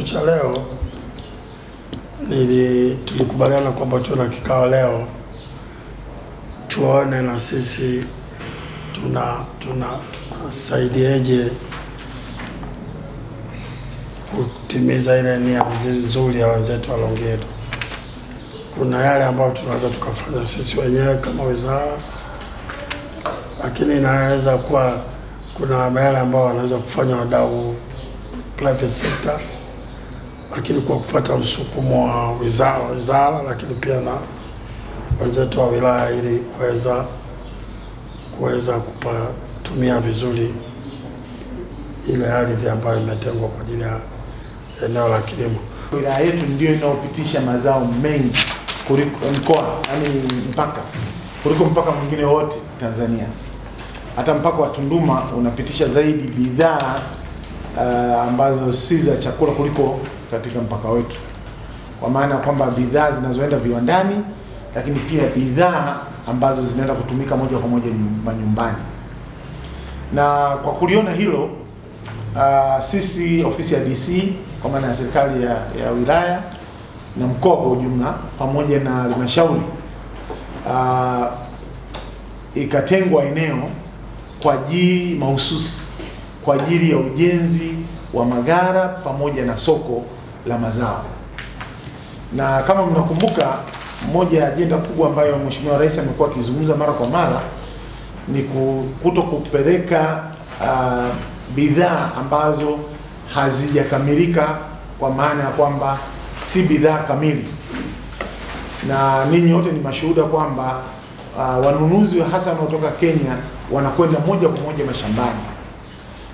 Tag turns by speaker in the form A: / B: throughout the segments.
A: chetu cha leo tulikubaliana kwamba tuna kikao leo tuone na sisi tunasaidiaje kutimiza ile nia nzuri ya wenzetu wa Longido. Kuna yale ambayo tunaweza tukafanya sisi wenyewe kama wizara, lakini inaweza kuwa kuna yale ambao wanaweza kufanya wadau private sector, lakini kwa kupata msukumo wa wizara lakini pia na wenzetu wa wilaya ili kuweza kutumia vizuri ile ardhi ambayo imetengwa kwa ajili ya eneo la kilimo.
B: Wilaya yetu ndio inaopitisha mazao mengi kuliko mkoa, yani kuliko mpaka mwingine wote Tanzania. Hata mpaka wa Tunduma unapitisha zaidi bidhaa ambazo si za chakula kuliko katika mpaka wetu. Kwa maana kwamba bidhaa zinazoenda viwandani, lakini pia bidhaa ambazo zinaenda kutumika moja kwa moja nyumbani. Na kwa kuliona hilo, sisi ofisi ya DC kwa maana ya serikali ya wilaya na mkoa kwa ujumla pamoja na halmashauri ikatengwa eneo kwa ajili mahususi kwa ajili ya ujenzi wa magara pamoja na soko la mazao. Na kama mnakumbuka, moja ya ajenda kubwa ambayo Mheshimiwa Rais amekuwa akizungumza mara kwa mara ni kupeleka bidhaa ambazo hazijakamilika, kwa maana ya kwamba si bidhaa kamili. Na ninyi wote ni mashuhuda kwamba wanunuzi hasa wanaotoka Kenya wanakwenda moja kwa moja mashambani.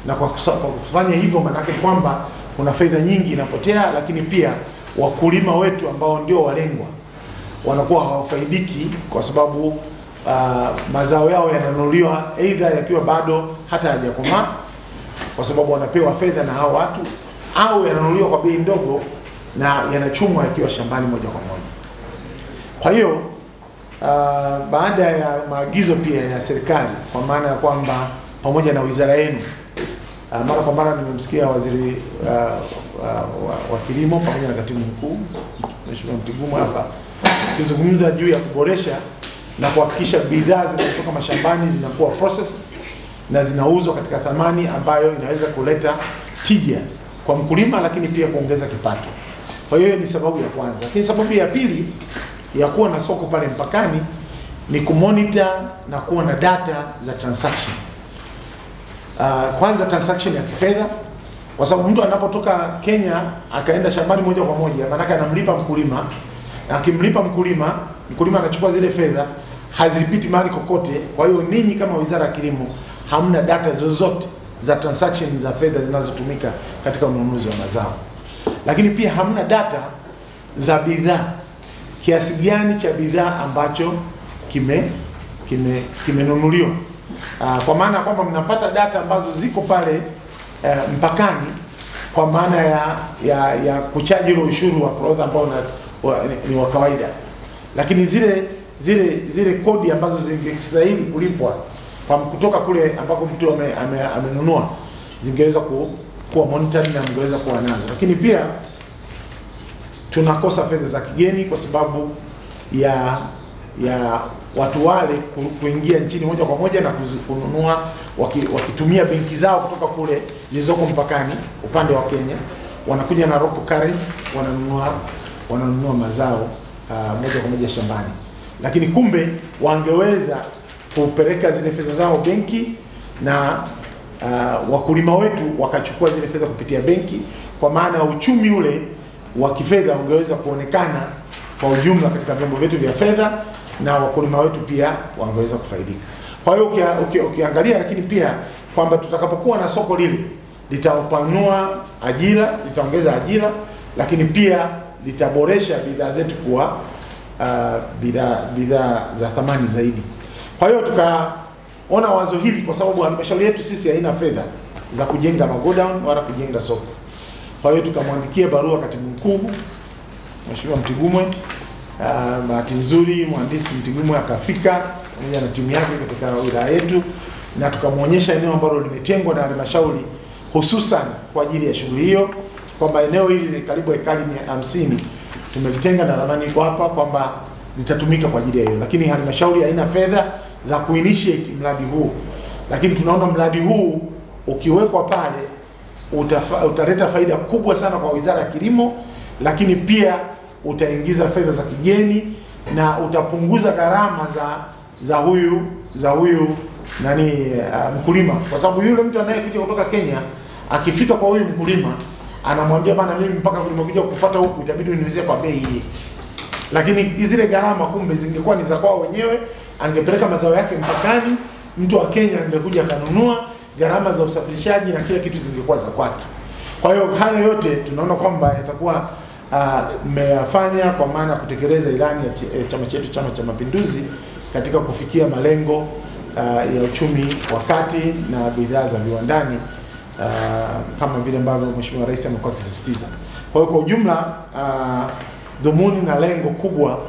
B: Na kwa kufanya hivyo maana yake kwamba kuna fedha nyingi inapotea, lakini pia wakulima wetu ambao ndio walengwa wanakuwa hawafaidiki kwa sababu mazao yao yananunuliwa aidha yakiwa bado hata hayajakomaa, kwa sababu wanapewa fedha na hao watu, au yananunuliwa kwa bei ndogo na yanachumwa yakiwa shambani moja kwa moja. Kwa hiyo baada ya maagizo pia ya serikali, kwa maana ya kwamba pamoja na wizara yenu, mara kwa mara nimemsikia waziri wa kilimo pamoja na katibu mkuu Mheshimiwa Mtigumu hapa kuzungumza juu ya kuboresha na kuhakikisha bidhaa zinazotoka mashambani zinakuwa process na zinauzwa katika thamani ambayo inaweza kuleta tija kwa mkulima, lakini pia kuongeza kipato. Kwa hiyo ni sababu ya kwanza. Lakini sababu ya pili ya kuwa na soko pale mpakani ni kumonitor na kuwa na data za transaction. Kwanza transaction ya kifedha, kwa sababu mtu anapotoka Kenya akaenda shambani moja kwa moja, maana yake anamlipa mkulima, na akimlipa mkulima anachukua zile fedha, hazipiti mahali kokote. Kwa hiyo ninyi kama Wizara ya Kilimo hamna data zozote za transaction za fedha zinazotumika katika ununuzi wa mazao. Lakini pia hamna data za bidhaa, kiasi gani cha bidhaa ambacho kimenunuliwa. Kwa maana kwamba mnapata data ambazo ziko pale mpakani, kwa maana ya kuchaji ile ushuru wa forodha ambao ni wa kawaida, lakini zile kodi ambazo zingestahili kulipwa kwa kutoka kule ambako mtu amenunua zingeweza kuwa monitoring na mngeweza kuwa nazo. Lakini pia tunakosa fedha za kigeni kwa sababu ya watu wale kuingia nchini moja kwa moja na kununua wakitumia benki zao kutoka kule zilizoko mpakani upande wa Kenya, wanakuja na local currency, wananunua mazao moja kwa moja shambani. Lakini kumbe wangeweza kupeleka zile fedha zao benki na wakulima wetu wakachukua zile fedha kupitia benki, kwa maana uchumi ule wa kifedha ungeweza kuonekana kwa ujumla katika vyombo vyetu vya fedha na wakulima wetu pia wangeweza kufaidika. Kwa hiyo ukiangalia, lakini pia kwamba tutakapokuwa na soko lile litapanua ajira, litaongeza ajira, lakini pia litaboresha bidhaa zetu kuwa bidhaa za thamani zaidi. Kwa hiyo tukaona wazo hili, kwa sababu halmashauri yetu sisi haina fedha za kujenga magodown wala kujenga soko. Kwa hiyo tukamwandikia barua katibu mkuu Mheshimiwa Mtigumu. Bahati nzuri mhandisi Mtigumu akafika pamoja na timu yake katika wilaya yetu, na tukamuonyesha eneo ambalo limetengwa na halmashauri hususan kwa ajili ya shughuli hiyo, kwamba eneo hili ni karibu ekari 50 tumelitenga na ramani iko hapa kwamba litatumika kwa ajili ya hiyo, lakini halmashauri haina fedha za kuinitiate mradi huu, lakini tunaona mradi huu ukiwekwa pale utaleta faida kubwa sana kwa Wizara ya Kilimo, lakini pia utaingiza fedha za kigeni na utapunguza gharama za huyu mkulima, kwa sababu yule mtu anayekuja kutoka Kenya akifika kwa huyu mkulima anamwambia bana, mimi mpaka nimekuja kufuata huku itabidi uniuzie kwa bei hii, lakini zile gharama kumbe zingekuwa ni za kwao wenyewe, angepeleka mazao yake mpakani, mtu wa Kenya angekuja kanunua, gharama za usafirishaji na kila kitu zingekuwa za kwake. Kwa hiyo haya yote tunaona kwamba yatakuwa mmeyafanya kwa maana kutekeleza ilani ya chama chetu, Chama cha Mapinduzi, katika kufikia malengo ya uchumi wa kati na bidhaa za viwandani kama vile ambavyo Mheshimiwa Rais amekuwa akisisitiza. Kwa hiyo kwa ujumla dhumuni na lengo kubwa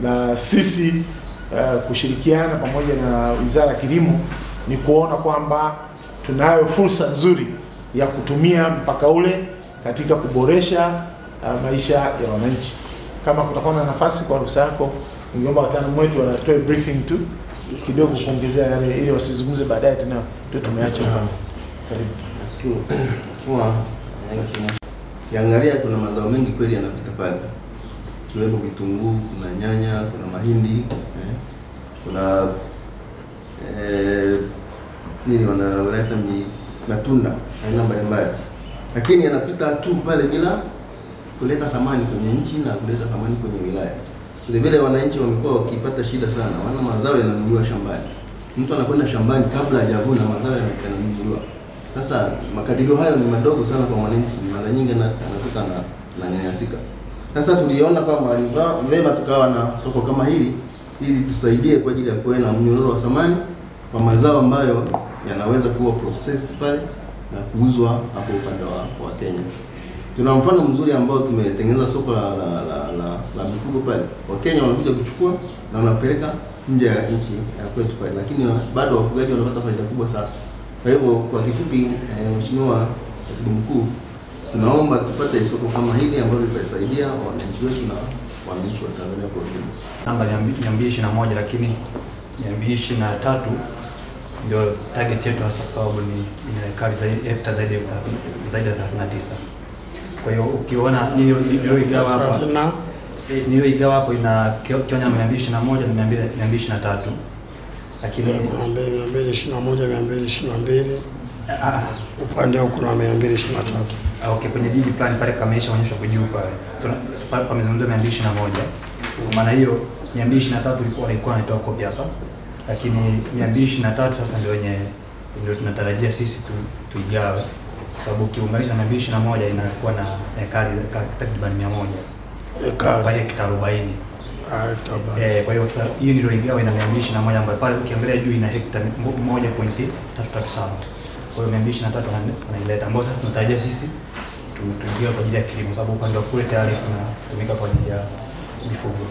B: la sisi kushirikiana pamoja na Wizara ya Kilimo ni kuona kwamba tunayo fursa nzuri ya kutumia mpaka ule katika kuboresha maisha ya wananchi. Kama kutakuwa na nafasi, kwa ruhusa yako, ningeomba wataalamu wetu wanatoe briefing tu kidogo kuongezea yale ili wasizungumze baadaye tena tumeacha hapa. Karibu.
C: Nashukuru. Kiangalia kuna mazao mengi kweli yanapita pale. Kiwemo vitunguu, kuna nyanya, kuna mahindi, kuna nini wanaita matunda aina mbalimbali. Lakini yanapita tu pale bila kuleta thamani kwenye nchi na kuleta thamani kwenye wilaya. Vile vile wananchi wamekuwa wakipata shida sana, wana mazao yananunuliwa shambani. Mtu anakwenda shambani kabla hajavuna mazao yananunuliwa. Sasa makadirio hayo ni madogo sana kwa mwananchi, mara nyingi anakuta na nyanyasika. Sasa tuliona kwamba ni vema tukawa na soko kama hili ili tusaidie kwa ajili ya kuwa na mnyororo wa thamani kwa mazao ambayo yanaweza kuwa processed pale na kuuzwa hapo upande wa Kenya. Tuna mfano mzuri ambao tumetengeneza soko la mifugo pale. Wakenya wanakuja kuchukua na wanapeleka nje ya nchi ya kwetu pale, lakini bado wafugaji wanapata faida kubwa sana. Kwa hivyo kwa kifupi, Mheshimiwa Katibu Mkuu, tunaomba tupate soko kama hili ambalo litasaidia wananchi wetu na wananchi wa Tanzania kwa ujumla.
D: Namba 221, lakini 223 ndio target yetu hasa, kwa sababu ni ekari hekta zaidi ya 39. Kwa hiyo ukiona niliyoigawa hapo ina kiwanja 221 na 223, lakini
A: 221 222 upande huko kuna 223.
D: Okay, kwenye jiji plan pale kameisha onyesha kwa juu pale. Pamezungumzwa 221. Kwa maana hiyo 223 ilikuwa inatoa kopi hapa. Lakini 223 sasa ndio tunatarajia sisi tuigawe. Kwa sababu ukiunganisha na 221 inakuwa na ekari takriban 100. Kwa hekta 40. Kwa hiyo sasa hii ndio igawa ina 221 ambayo pale ukiangalia juu ina hekta 1.337. Kwa hiyo 223 wanaileta, ambao sasa tunatarajia sisi tuingie kwa ajili ya kilimo, sababu upande wa kule tayari kunatumika kwa ajili ya mifugo.